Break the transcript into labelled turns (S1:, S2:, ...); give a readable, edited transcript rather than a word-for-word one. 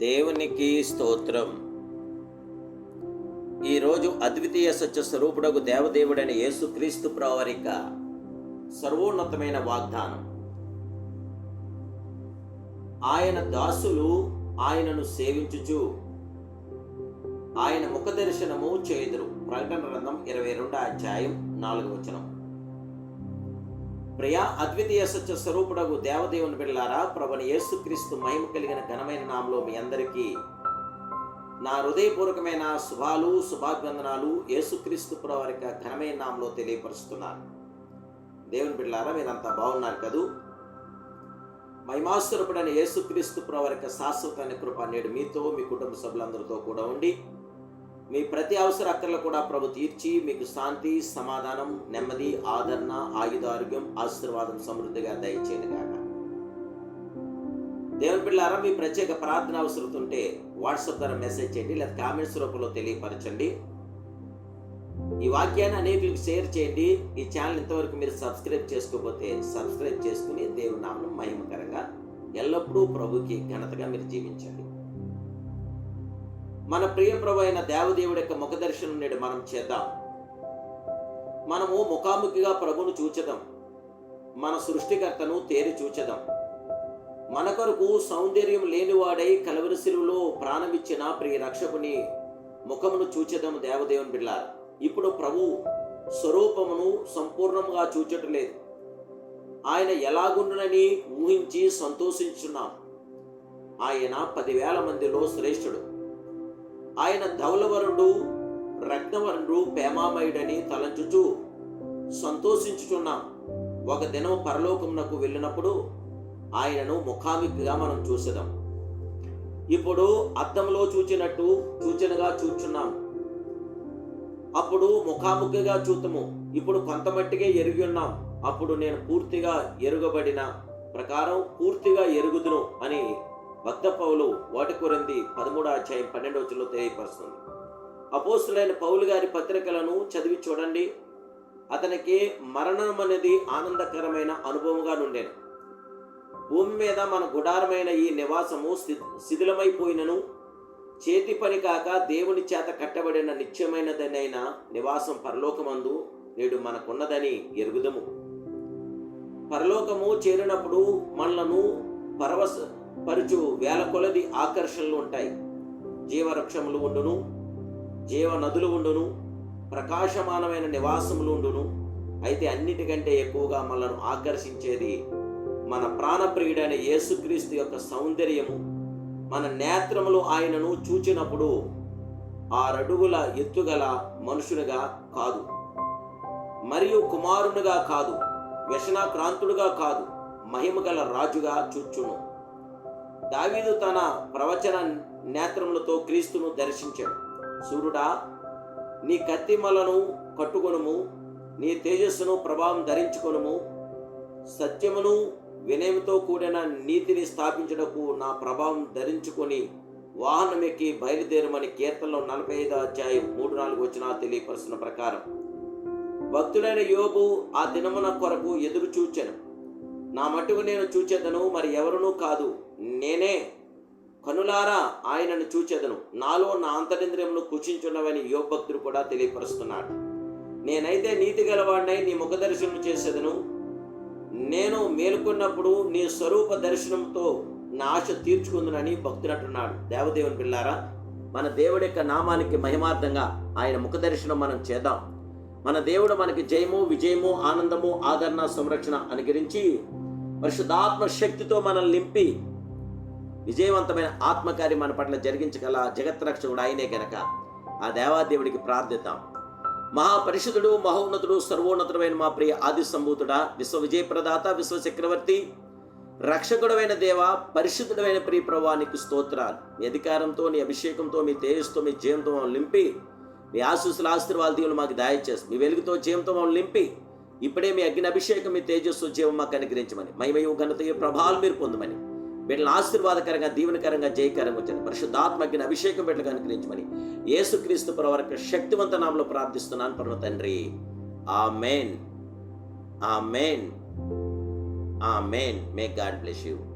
S1: దేవునికి స్తోత్రం. ఈరోజు అద్వితీయ సత్య స్వరూపుడకు దేవదేవుడైన యేసుక్రీస్తు ప్రవరిక సర్వోన్నతమైన వాగ్దానం. ఆయన దాసులు ఆయనను సేవించుచు ఆయన ముఖ దర్శనము చేయుదురు. ప్రకటన గ్రంథం 22:4. ప్రియ అద్వితీయ సత్య స్వరూపుడకు దేవదేవుని బిడ్డలారా, ప్రభుని యేసుక్రీస్తు మహిమ కలిగిన ఘనమైన నామములో మీ అందరికీ నా హృదయపూర్వకమైన శుభాభివందనాలు యేసుక్రీస్తు ప్రవరిక ఘనమైన నామములో తెలియపరుస్తున్నాను. దేవుని బిడ్డలారా, మీరంతా బాగున్నారు కదూ? మహిమాస్వరూపుడైన యేసుక్రీస్తు ప్రవరిక శాశ్వత కృప నేడు మీతో, మీ కుటుంబ సభ్యులందరితో కూడా ఉండి మీ ప్రతి అవసర అక్కర్లు కూడా ప్రభు తీర్చి మీకు శాంతి, సమాధానం, నెమ్మది, ఆదరణ, ఆయుధారోగ్యం, ఆశీర్వాదం సమృద్ధిగా దయచేయనుగాక. దేవుని బిడ్డలారా, మీ ప్రత్యేక ప్రార్థన అవసరం ఉంటే వాట్సాప్ ద్వారా మెసేజ్ చేయండి, లేదా కామెంట్స్ రూపంలో తెలియపరచండి. ఈ వాక్యాన్ని అనేకులకు షేర్ చేయండి. ఈ ఛానల్ ఇంతవరకు మీరు సబ్స్క్రైబ్ చేసుకోకపోతే సబ్స్క్రైబ్ చేసుకుని దేవుని నామమును మహిమకరంగా ఎల్లప్పుడూ ప్రభుకి ఘనతగా మీరు జీవించండి. మన ప్రియ ప్రభు అయిన దేవదేవుడి యొక్క ముఖ దర్శనం నేడు మనం చేద్దాం. మనము ముఖాముఖిగా ప్రభును చూచెదాం. మన సృష్టికర్తను తేరి చూచెదాం. మన కొరకు సౌందర్యం లేనివాడై కలవరి శిలువలో ప్రాణమిచ్చిన ప్రియ రక్షకుని ముఖమును చూచెదాం. దేవదేవుని బిడ్డలారా, ఇప్పుడు ప్రభు స్వరూపమును సంపూర్ణంగా చూచటలేదు. ఆయన ఎలాగుండునని ఊహించి సంతోషించున్నాం. ఆయన 10,000 మందిలో శ్రేష్ఠుడు. ఆయన ధవలవరుడు, రత్నవరుడు, ప్రేమామయుడని తలంచుచు సంతోషించుచున్నాం. ఒక దినం పరలోకమునకు వెళ్ళినప్పుడు ఆయనను ముఖాముఖిగా మనం చూసేదాం. ఇప్పుడు అద్దంలో చూచినట్టు సూచనగా చూచున్నాం. అప్పుడు ముఖాముఖిగా చూతము. ఇప్పుడు కొంతమట్టిగే ఎరిగి ఉన్నాం. అప్పుడు నేను పూర్తిగా ఎరుగబడిన ప్రకారం పూర్తిగా ఎరుగుదును అని భక్త పౌలు 1 కొరింథీ 13:12 తెలియపరుస్తుంది. అపోస్తులైన పౌలు గారి పత్రికలను చదివి చూడండి. అతనికి మరణం అనేది ఆనందకరమైన అనుభవంగా నుండెను. భూమి మీద మన గుడారమైన ఈ నివాసము శిథిలమైపోయినను చేతి పని కాక దేవుని చేత కట్టబడిన నిత్యమైనదనైన నివాసం పరలోకమందు నేడు మనకున్నదని ఎరుగుదము. పరలోకము చేరినప్పుడు మనలను పరుచు వేల కొలది ఆకర్షణలు ఉంటాయి. జీవవృక్షములు ఉండును, జీవ నదులు ఉండును, ప్రకాశమానమైన నివాసములు ఉండును. అయితే అన్నిటికంటే ఎక్కువగా మనల్ని ఆకర్షించేది మన ప్రాణప్రియుడైన యేసుక్రీస్తు యొక్క సౌందర్యము. మన నేత్రములు ఆయనను చూచినప్పుడు 6 అడుగుల ఎత్తుగల మనుషునిగా కాదు, మరియు కుమారునిగా కాదు, వ్యసనాక్రాంతుడుగా కాదు, మహిమగల రాజుగా చూచును. దావీదు తన ప్రవచన నేత్రములతో క్రీస్తును దర్శించాడు. సూర్యుడా, నీ కత్తిమలను కట్టుకొనుము, నీ తేజస్సును ప్రభావం ధరించుకొనుము. సత్యమును వినయముతో కూడిన నీతిని స్థాపించుటకు నా ప్రభావం ధరించుకొని వాహనమెక్కి బయలుదేరమని కీర్తనలో 45:3-4 తెలియపరుస్తున్న ప్రకారం భక్తుడైన యోబు ఆ దినమున కొరకు ఎదురు చూచెను. నా మట్టుకు నేను చూచెదను, మరి ఎవరునూ కాదు, నేనే కనులారా ఆయనను చూచెదను. నాలో నా అంతరింద్రియమును కుషించున్నవని యోబు భక్తుడు కూడా తెలియపరుస్తున్నాడు. నేనైతే నీతి గలవాడినై నీ ముఖ దర్శనం చేసేదను. నేను మేలుకున్నప్పుడు నీ స్వరూప దర్శనంతో నా ఆశ తీర్చుకుందునని భక్తుడు అంటున్నాడు. దేవదేవుని బిడ్డలారా, మన దేవుడి యొక్క నామానికి మహిమార్థంగా ఆయన ముఖ దర్శనం మనం చేద్దాం. మన దేవుడు మనకి జయము, విజయము, ఆనందము, ఆదరణ, సంరక్షణ అనుగ్రహించి పరిశుద్ధాత్మ శక్తితో మనల్ని నింపి విజయవంతమైన ఆత్మకార్యం మన పట్ల జరిగించగల జగత్రక్షకుడు ఆయనే గనక ఆ దేవాదేవుడికి ప్రార్థిద్దాం. మహాపరిశుద్ధుడు, మహోన్నతుడు, సర్వోన్నతుడైన మా ప్రియ ఆది సంభూతుడా, విశ్వ విజయప్రదాత, విశ్వ చక్రవర్తి, రక్షకుడమైన దేవ, పరిశుద్ధుడైన ప్రియ ప్రభువా, నీకు స్తోత్రాలు. మీ అధికారంతో, నీ అభిషేకంతో, మీ తేజస్తో, మీ జయంతో మమ్మల్ని నింపి, మీ ఆశీస్సుల దీవులు మాకు దయచేసి, మీ వెలుగుతో జయంతో మమ్మల్ని నింపి, ఇప్పుడే మీ అగ్ని అభిషేకం, మీ తేజస్సు, జీవం మాకు అనుగ్రహించమని, మహిమయు ఘనతయు ప్రభావాలు మీరు పొందమని, బిడ్డలను ఆశీర్వాదకరంగా, దీవెనకరంగా, జయకరంగా వచ్చాను. పరిశుద్ధాత్మ అగ్ని అభిషేకం బిడ్డలకు అనుగ్రహించమని యేసుక్రీస్తు ప్రభువారి శక్తివంత నామములో ప్రార్థిస్తున్నాను పరమ తండ్రి. ఆమేన్. ఆమేన్. Amen. May God bless you.